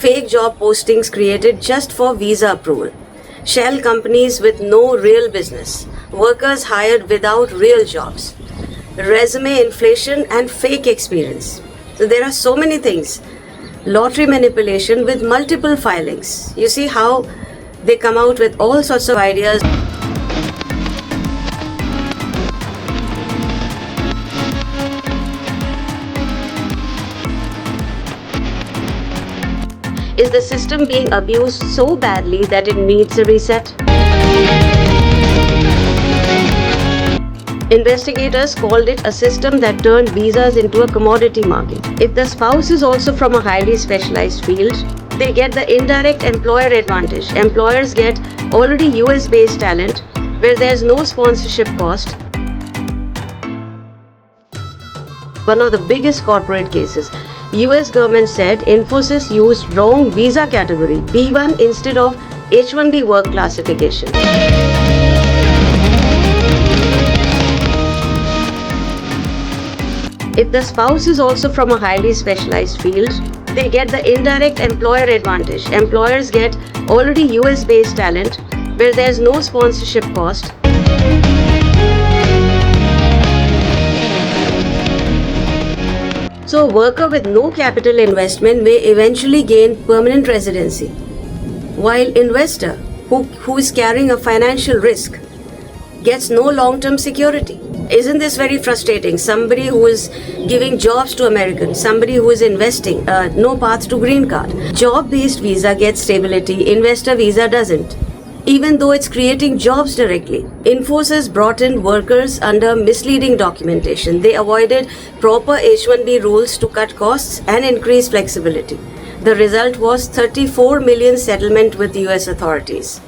Fake job postings created just for visa approval. Shell companies with no real business. Workers hired without real jobs. Resume inflation and fake experience. So there are so many things. Lottery manipulation with multiple filings. You see how they come out with all sorts of ideas. Is the system being abused so badly that it needs a reset? Investigators called it a system that turned visas into a commodity market. If the spouse is also from a highly specialized field, they get the indirect employer advantage. Employers get already US-based talent where there's no sponsorship cost. One of the biggest corporate cases. US government said Infosys used wrong visa category B1 instead of H1B work classification. If the spouse is also from a highly specialized field, they get the indirect employer advantage. Employers get already US-based talent where there's no sponsorship cost. So a worker with no capital investment may eventually gain permanent residency, while investor who is carrying a financial risk gets no long-term security. Isn't this very frustrating? Somebody who is giving jobs to Americans, somebody who is investing, no path to green card. Job-based visa gets stability, investor visa doesn't, even though it's creating jobs directly. Infosys brought in workers under misleading documentation. They avoided proper H1B rules to cut costs and increase flexibility. The result was 34 million settlement with US authorities.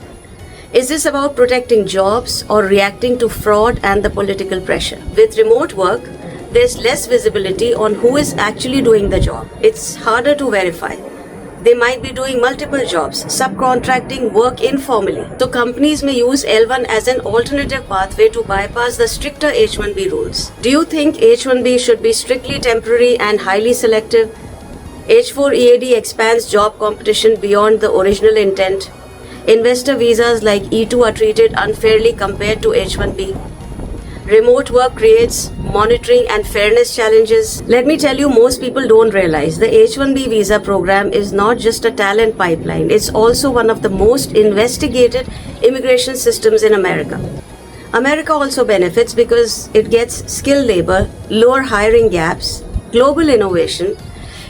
Is this about protecting jobs or reacting to fraud and the political pressure? With remote work, there's less visibility on who is actually doing the job. It's harder to verify. They might be doing multiple jobs, subcontracting work informally. So companies may use L1 as an alternative pathway to bypass the stricter H1B rules. Do you think H1B should be strictly temporary and highly selective? H4 EAD expands job competition beyond the original intent. Investor visas like E2 are treated unfairly compared to H1B. Remote work creates monitoring and fairness challenges. Let me tell you, most people don't realize the H1B visa program is not just a talent pipeline. It's also one of the most investigated immigration systems in America. America also benefits because it gets skilled labor, lower hiring gaps, global innovation.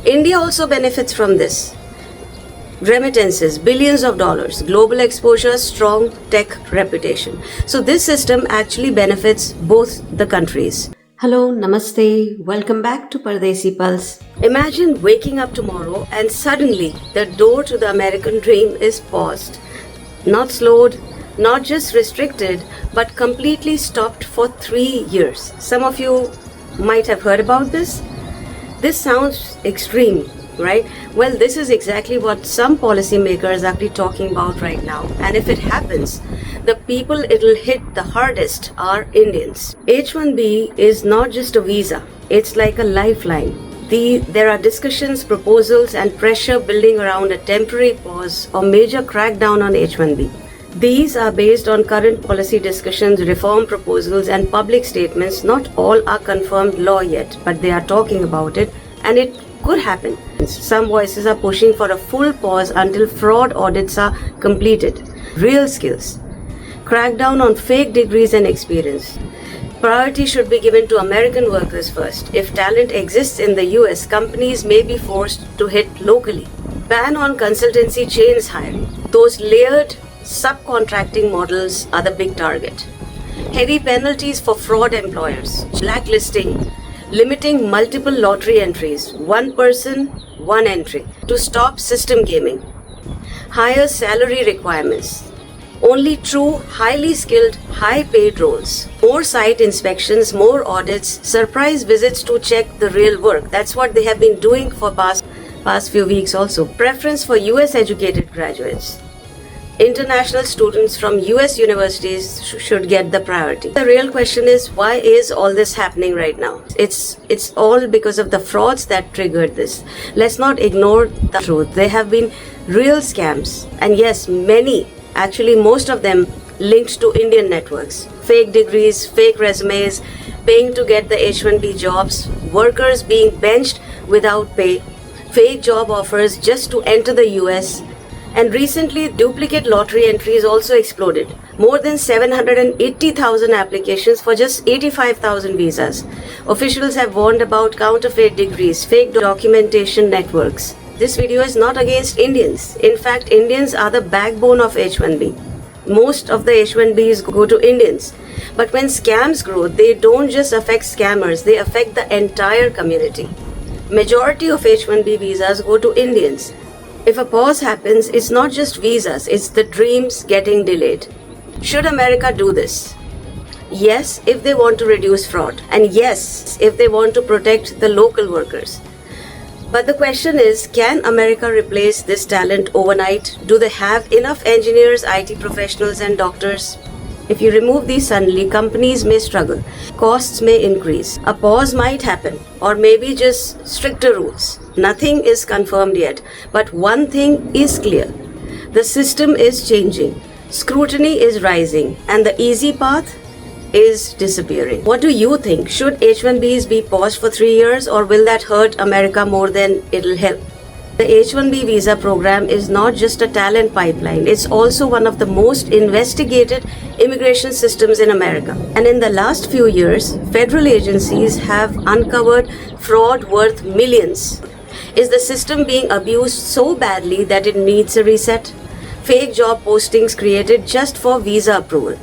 India also benefits from this. Remittances, billions of dollars, global exposure, strong tech reputation. So this system actually benefits both the countries. Hello, namaste, welcome back to Pardesi Pulse. Imagine waking up tomorrow and suddenly the door to the American dream is paused. Not slowed, not just restricted, but completely stopped for 3 years. Some of you might have heard about this. This sounds extreme, right? Well, this is exactly what some policymakers are actually talking about right now. And if it happens, the people it'll hit the hardest are Indians. H1B is not just a visa. It's like a lifeline. There are discussions, proposals, and pressure building around a temporary pause or major crackdown on H1B. These are based on current policy discussions, reform proposals, and public statements. Not all are confirmed law yet, but they are talking about it, and it could happen. Some voices are pushing for a full pause until fraud audits are completed. Real skills. Crackdown on fake degrees and experience. Priority should be given to American workers first. If talent exists in the US, companies may be forced to hit locally. Ban on consultancy chains hiring. Those layered subcontracting models are the big target. Heavy penalties for fraud employers. Blacklisting. Limiting multiple lottery entries, one person, one entry, to stop system gaming. Higher salary requirements. Only true, highly skilled, high-paid roles. More site inspections, more audits, surprise visits to check the real work. That's what they have been doing for past few weeks also. Preference for US educated graduates. International students from US universities should get the priority. The real question is, why is all this happening right now? It's all because of the frauds that triggered this. Let's not ignore the truth. There have been real scams, and yes, many, actually most of them, linked to Indian networks. Fake degrees, fake resumes, paying to get the H-1B jobs, workers being benched without pay, fake job offers just to enter the US, and recently duplicate lottery entries also exploded. More than 780,000 applications for just 85,000 visas. Officials have warned about counterfeit degrees, fake documentation networks. This video is not against Indians. In fact, Indians are the backbone of H-1B. Most of the H-1Bs go to Indians. But when scams grow, they don't just affect scammers, they affect the entire community. Majority of H-1B visas go to Indians. If a pause happens, it's not just visas, it's the dreams getting delayed. Should America do this? Yes, if they want to reduce fraud. And yes, if they want to protect the local workers. But the question is, can America replace this talent overnight? Do they have enough engineers, IT professionals, and doctors? If you remove these suddenly, companies may struggle. Costs may increase. A pause might happen, or maybe just stricter rules. Nothing is confirmed yet, but one thing is clear. The system is changing. Scrutiny is rising, and the easy path is disappearing. What do you think? Should H-1Bs be paused for 3 years, or will that hurt America more than it'll help? The H-1B visa program is not just a talent pipeline, it's also one of the most investigated immigration systems in America. And in the last few years, federal agencies have uncovered fraud worth millions. Is the system being abused so badly that it needs a reset? Fake job postings created just for visa approval.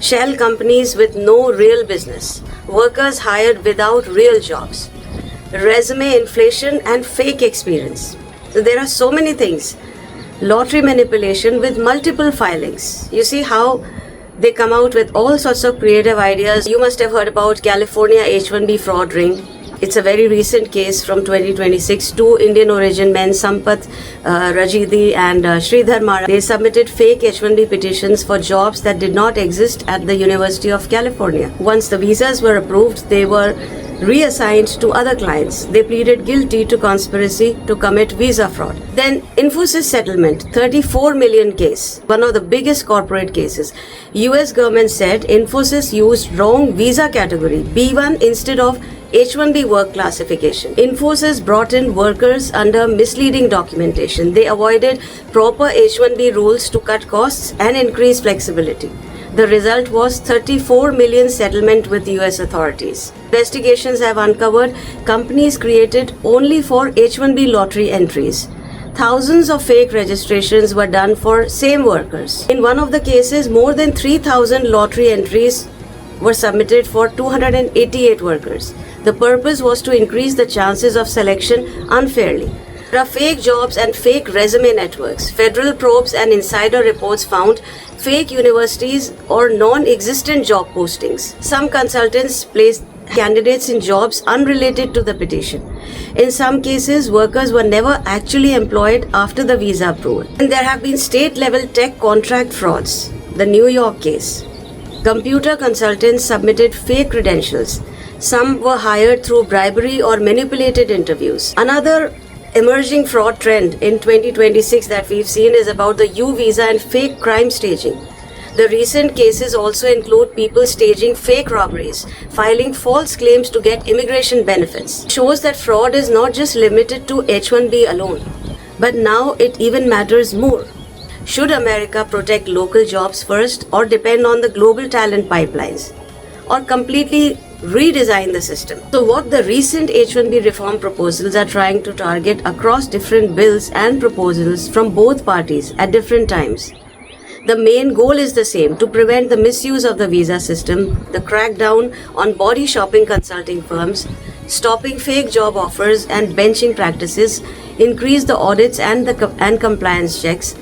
Shell companies with no real business. Workers hired without real jobs. Resume inflation and fake experience. So there are so many things. Lottery manipulation with multiple filings. You see how they come out with all sorts of creative ideas. You must have heard about California H-1B fraud ring. It's a very recent case from 2026. Two Indian origin men, Sampath Rajidi and Sridhar Mara, they submitted fake H-1B petitions for jobs that did not exist at the University of California. Once the visas were approved, they were reassigned to other clients. They pleaded guilty to conspiracy to commit visa fraud. Then Infosys settlement, 34 million case, one of the biggest corporate cases. US government said Infosys used wrong visa category, B1 instead of H-1B work classification. Infosys brought in workers under misleading documentation. They avoided proper H-1B rules to cut costs and increase flexibility. The result was 34 million settlement with US authorities. Investigations have uncovered companies created only for H-1B lottery entries. Thousands of fake registrations were done for same workers. In one of the cases, more than 3,000 lottery entries were submitted for 288 workers. The purpose was to increase the chances of selection unfairly. There are fake jobs and fake resume networks. Federal probes and insider reports found fake universities or non-existent job postings. Some consultants placed candidates in jobs unrelated to the petition. In some cases, workers were never actually employed after the visa approval. And there have been state-level tech contract frauds. The New York case. Computer consultants submitted fake credentials. Some were hired through bribery or manipulated interviews. Another emerging fraud trend in 2026 that we've seen is about the U visa and fake crime staging. The recent cases also include people staging fake robberies, filing false claims to get immigration benefits. It shows that fraud is not just limited to H-1B alone, but now it even matters more. Should America protect local jobs first, or depend on the global talent pipelines, or completely redesign the system? So what the recent H-1B reform proposals are trying to target across different bills and proposals from both parties at different times. The main goal is the same: to prevent the misuse of the visa system, the crackdown on body shopping consulting firms, stopping fake job offers and benching practices, increase the audits and compliance checks,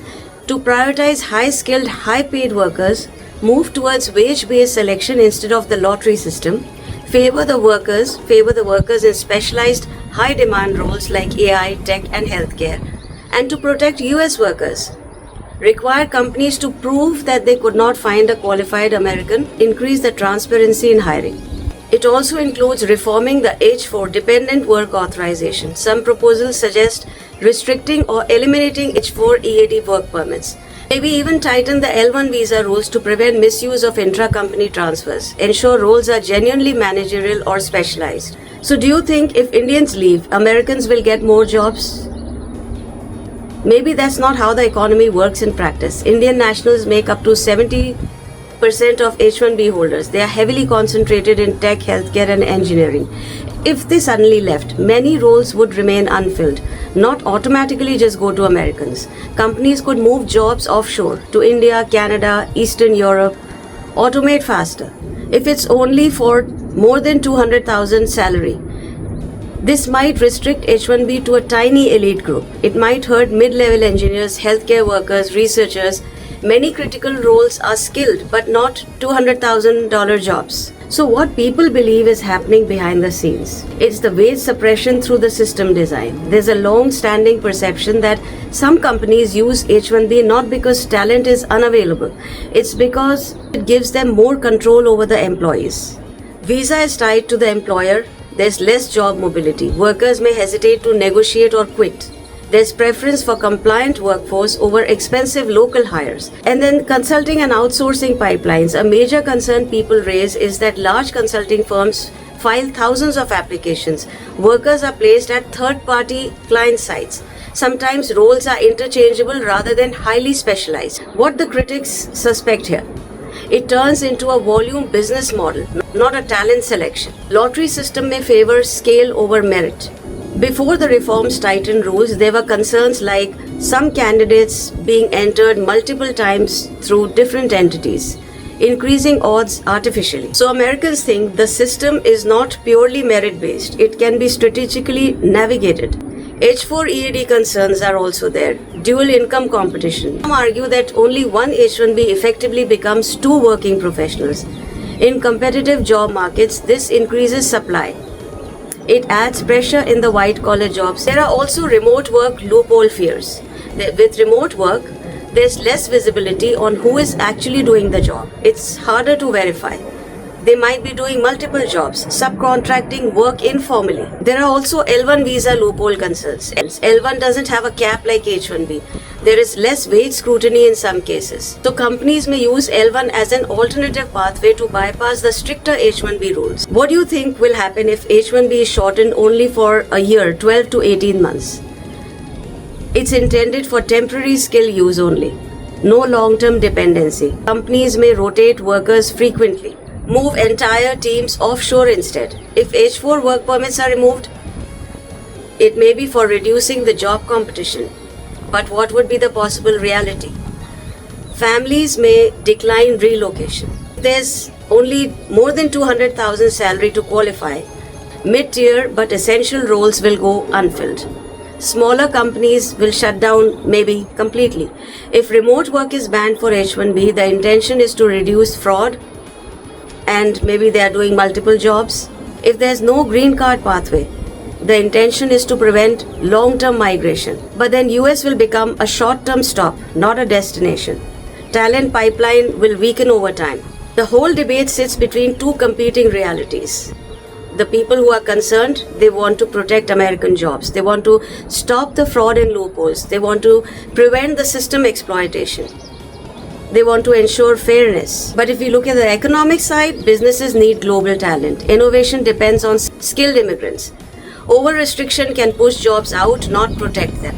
to prioritize high-skilled, high-paid workers, move towards wage-based selection instead of the lottery system, favor the workers in specialized high-demand roles like AI, tech and healthcare, and to protect US workers. require companies to prove that they could not find a qualified American, increase the transparency in hiring. It also includes reforming the H-4 dependent work authorization. Some proposals suggest restricting or eliminating H-4 EAD work permits. Maybe even tighten the L-1 visa rules to prevent misuse of intra-company transfers. Ensure roles are genuinely managerial or specialized. So do you think if Indians leave, Americans will get more jobs? Maybe that's not how the economy works in practice. Indian nationals make up to 70% of H-1B holders. They are heavily concentrated in tech, healthcare and engineering. If they suddenly left, many roles would remain unfilled, not automatically just go to Americans. Companies could move jobs offshore to India, Canada, Eastern Europe, automate faster. If it's only for more than 200,000 salary, this might restrict H-1B to a tiny elite group. It might hurt mid-level engineers, healthcare workers, researchers. Many critical roles are skilled but not $200,000 jobs. So what people believe is happening behind the scenes? It's the wage suppression through the system design. There's a long-standing perception that some companies use H-1B not because talent is unavailable. It's because it gives them more control over the employees. Visa is tied to the employer. There's less job mobility. Workers may hesitate to negotiate or quit. There's preference for compliant workforce over expensive local hires. And then consulting and outsourcing pipelines. A major concern people raise is that large consulting firms file thousands of applications. Workers are placed at third-party client sites. Sometimes roles are interchangeable rather than highly specialized. What the critics suspect here? It turns into a volume business model, not a talent selection. Lottery system may favor scale over merit. Before the reforms tightened rules, there were concerns like some candidates being entered multiple times through different entities, increasing odds artificially. So Americans think the system is not purely merit-based. It can be strategically navigated. H-4 EAD concerns are also there. Dual income competition. Some argue that only one H-1B effectively becomes two working professionals. In competitive job markets, this increases supply. It adds pressure in the white-collar jobs. There are also remote work loophole fears. With remote work, there's less visibility on who is actually doing the job. It's harder to verify. They might be doing multiple jobs, subcontracting work informally. There are also L-1 visa loophole concerns. L-1 doesn't have a cap like H-1B. There is less wage scrutiny in some cases. So companies may use L-1 as an alternative pathway to bypass the stricter H-1B rules. What do you think will happen if H-1B is shortened only for a year, 12 to 18 months? It's intended for temporary skill use only. No long-term dependency. Companies may rotate workers frequently. Move entire teams offshore instead. If H-4 work permits are removed, it may be for reducing the job competition. But what would be the possible reality? Families may decline relocation. There's only more than 200,000 salary to qualify. Mid-tier but essential roles will go unfilled. Smaller companies will shut down maybe completely. If remote work is banned for H-1B, the intention is to reduce fraud and maybe they are doing multiple jobs. If there's no green card pathway, the intention is to prevent long-term migration. But then US will become a short-term stop, not a destination. Talent pipeline will weaken over time. The whole debate sits between two competing realities. The people who are concerned, they want to protect American jobs. They want to stop the fraud and loopholes. They want to prevent the system exploitation. They want to ensure fairness. But if you look at the economic side, businesses need global talent. Innovation depends on skilled immigrants. Over-restriction can push jobs out, not protect them.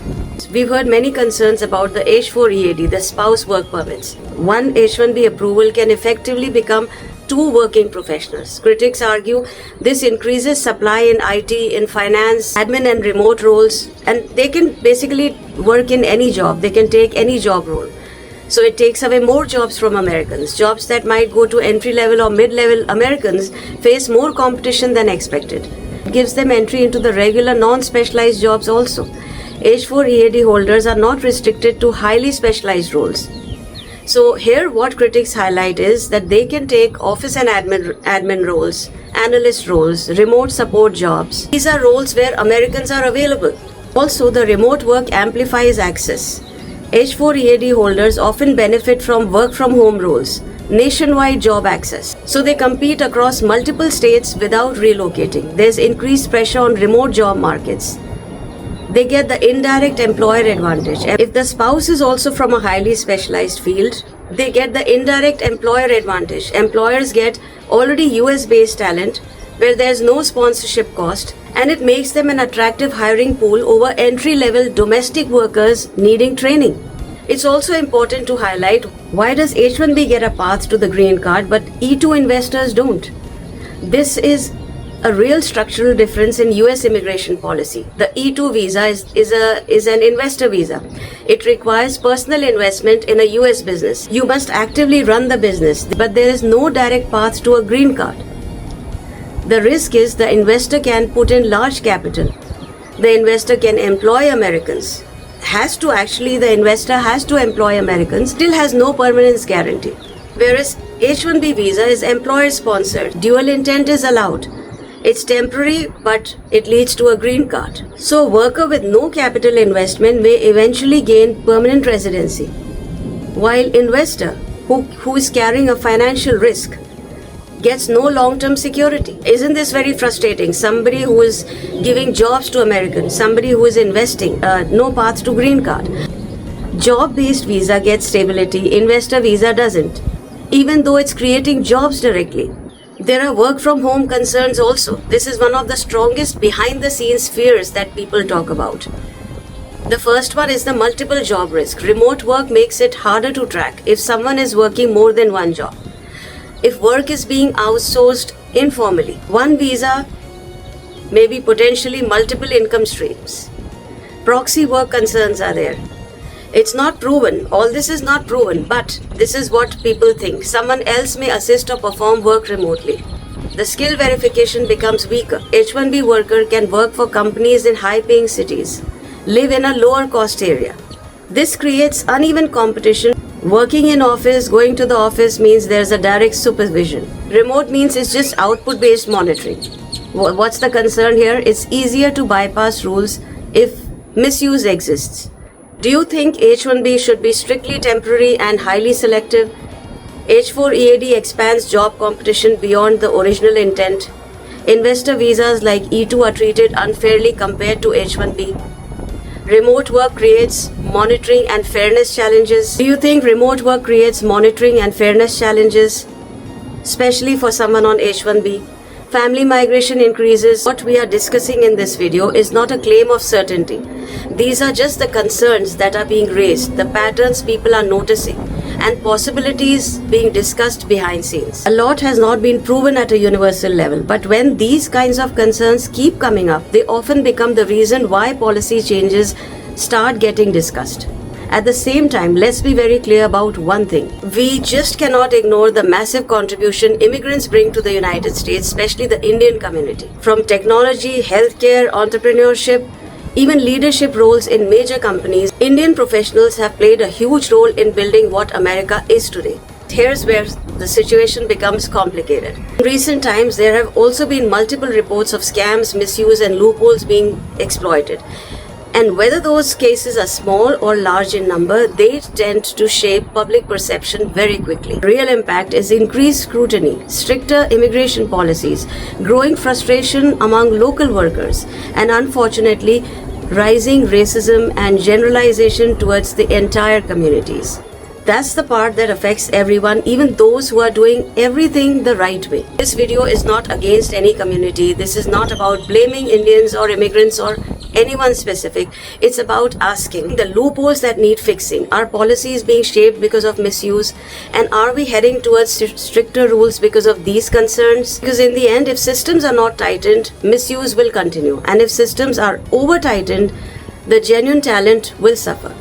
We've heard many concerns about the H-4 EAD, the spouse work permits. One H-1B approval can effectively become two working professionals. Critics argue this increases supply in IT, in finance, admin and remote roles, and they can basically work in any job. They can take any job role. So it takes away more jobs from Americans. Jobs that might go to entry-level or mid-level Americans face more competition than expected. It gives them entry into the regular non-specialized jobs also. H-4 EAD holders are not restricted to highly specialized roles. So here what critics highlight is that they can take office and admin roles, analyst roles, remote support jobs. These are roles where Americans are available. Also, the remote work amplifies access. H4 EAD holders often benefit from work from home roles, nationwide job access. So they compete across multiple states without relocating. There's increased pressure on remote job markets. They get the indirect employer advantage. If the spouse is also from a highly specialized field, they get the indirect employer advantage. Employers get already US based talent where there's no sponsorship cost, and it makes them an attractive hiring pool over entry level domestic workers needing training. It's also important to highlight, why does H1B get a path to the green card but E2 investors don't? This is a real structural difference in US immigration policy. The E2 visa is an investor visa. It requires personal investment in a US business. You must actively run the business, but there is no direct path to a green card. The risk is the investor can put in large capital. The investor can employ Americans. The investor has to employ Americans, still has no permanence guarantee. Whereas H1B visa is employer sponsored. Dual intent is allowed. It's temporary, but it leads to a green card. So a worker with no capital investment may eventually gain permanent residency, while investor who is carrying a financial risk gets no long-term security. Isn't this very frustrating? Somebody who is giving jobs to Americans, somebody who is investing, no path to green card. Job-based visa gets stability, investor visa doesn't, even though it's creating jobs directly. There are work from home concerns also. This is one of the strongest behind the scenes fears that people talk about. The first one is the multiple job risk. Remote work makes it harder to track if someone is working more than one job. If work is being outsourced informally, one visa may be potentially multiple income streams. Proxy work concerns are there. It's not proven. All this is not proven, but this is what people think. Someone else may assist or perform work remotely. The skill verification becomes weaker. H1B worker can work for companies in high-paying cities, live in a lower-cost area. This creates uneven competition. Working in office, going to the office means there's a direct supervision. Remote means it's just output-based monitoring. What's the concern here? It's easier to bypass rules if misuse exists. Do you think H1B should be strictly temporary and highly selective? H4 EAD expands job competition beyond the original intent. Investor visas like E2 are treated unfairly compared to H1B. Remote work creates monitoring and fairness challenges. Do you think remote work creates monitoring and fairness challenges, especially for someone on H1B? Family migration increases. What we are discussing in this video is not a claim of certainty. These are just the concerns that are being raised, the patterns people are noticing, and possibilities being discussed behind scenes. A lot has not been proven at a universal level, but when these kinds of concerns keep coming up, they often become the reason why policy changes start getting discussed. At the same time, let's be very clear about one thing. We just cannot ignore the massive contribution immigrants bring to the United States, especially the Indian community. From technology, healthcare, entrepreneurship, even leadership roles in major companies, Indian professionals have played a huge role in building what America is today. Here's where the situation becomes complicated. In recent times, there have also been multiple reports of scams, misuse, and loopholes being exploited. And whether those cases are small or large in number, they tend to shape public perception very quickly. Real impact is increased scrutiny, stricter immigration policies, growing frustration among local workers, and unfortunately, rising racism and generalization towards the entire communities. That's the part that affects everyone, even those who are doing everything the right way. This video is not against any community. This is not about blaming Indians or immigrants or anyone specific. It's about asking the loopholes that need fixing. Are policies being shaped because of misuse? And are we heading towards stricter rules because of these concerns? Because in the end, if systems are not tightened, misuse will continue. And if systems are over tightened, the genuine talent will suffer.